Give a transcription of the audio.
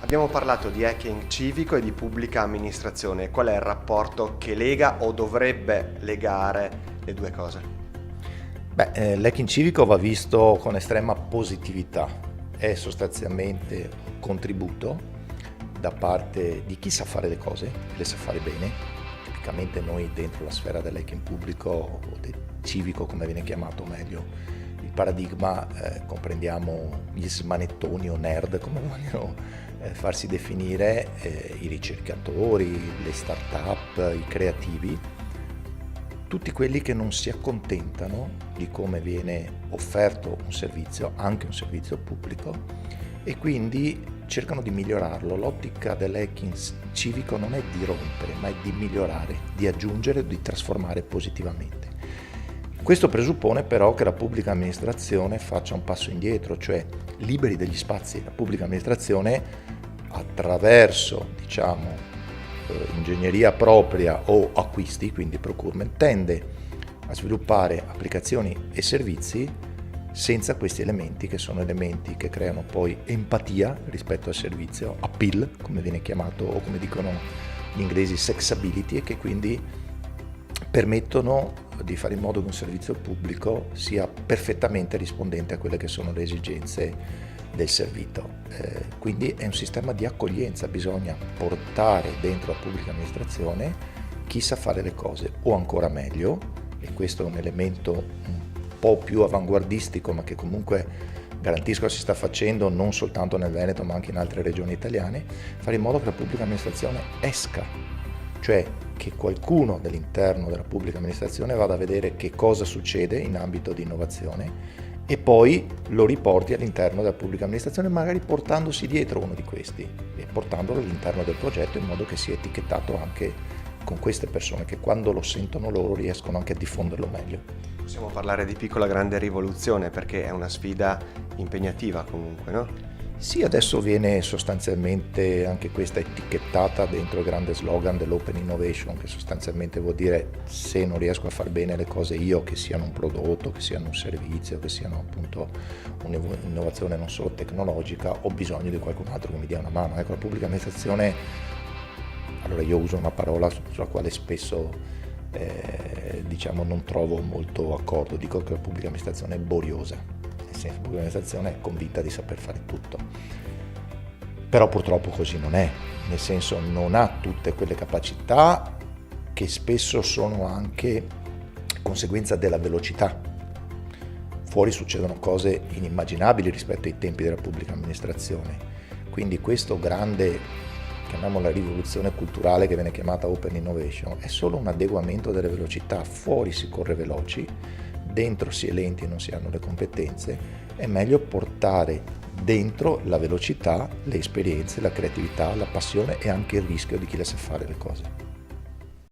Abbiamo parlato di hacking civico e di pubblica amministrazione. Qual è il rapporto che lega o dovrebbe legare le due cose? L'hacking civico va visto con estrema positività, è sostanzialmente un contributo da parte di chi sa fare le cose, le sa fare bene. Tipicamente noi dentro la sfera dell'hacking pubblico o del civico, come viene chiamato meglio, il paradigma, comprendiamo gli smanettoni o nerd, come vogliono farsi definire, i ricercatori, le start-up, i creativi, tutti quelli che non si accontentano di come viene offerto un servizio, anche un servizio pubblico, e quindi cercano di migliorarlo. L'ottica dell'hacking civico non è di rompere, ma è di migliorare, di aggiungere, di trasformare positivamente. Questo presuppone però che la pubblica amministrazione faccia un passo indietro, cioè liberi degli spazi. La pubblica amministrazione attraverso, ingegneria propria o acquisti, quindi procurement, tende a sviluppare applicazioni e servizi senza questi elementi, che sono elementi che creano poi empatia rispetto al servizio, appeal come viene chiamato, o come dicono gli inglesi sexability, e che quindi permettono di fare in modo che un servizio pubblico sia perfettamente rispondente a quelle che sono le esigenze del servito. Quindi è un sistema di accoglienza, bisogna portare dentro la pubblica amministrazione chi sa fare le cose, o ancora meglio, e questo è un elemento un po' più avanguardistico, ma che comunque garantisco si sta facendo non soltanto nel Veneto ma anche in altre regioni italiane, fare in modo che la pubblica amministrazione esca, cioè che qualcuno dall'interno della pubblica amministrazione vada a vedere che cosa succede in ambito di innovazione e poi lo riporti all'interno della pubblica amministrazione, magari portandosi dietro uno di questi e portandolo all'interno del progetto, in modo che sia etichettato anche con queste persone, che quando lo sentono loro riescono anche a diffonderlo meglio. Possiamo parlare di piccola grande rivoluzione, perché è una sfida impegnativa comunque, no? Sì, adesso viene sostanzialmente anche questa etichettata dentro il grande slogan dell'open innovation, che sostanzialmente vuol dire: se non riesco a far bene le cose io, che siano un prodotto, che siano un servizio, che siano appunto un'innovazione non solo tecnologica, ho bisogno di qualcun altro che mi dia una mano. Ecco, la pubblica amministrazione, allora io uso una parola sulla quale spesso non trovo molto accordo, dico che la pubblica amministrazione è boriosa. Nel senso, la pubblica amministrazione è convinta di saper fare tutto, però purtroppo così non è, nel senso non ha tutte quelle capacità che spesso sono anche conseguenza della velocità. Fuori succedono cose inimmaginabili rispetto ai tempi della pubblica amministrazione, quindi questo grande, chiamiamola rivoluzione culturale, che viene chiamata open innovation, è solo un adeguamento delle velocità. Fuori si corre veloci, dentro si è lenti e non si hanno le competenze. È meglio portare dentro la velocità, le esperienze, la creatività, la passione e anche il rischio di chi le sa fare le cose.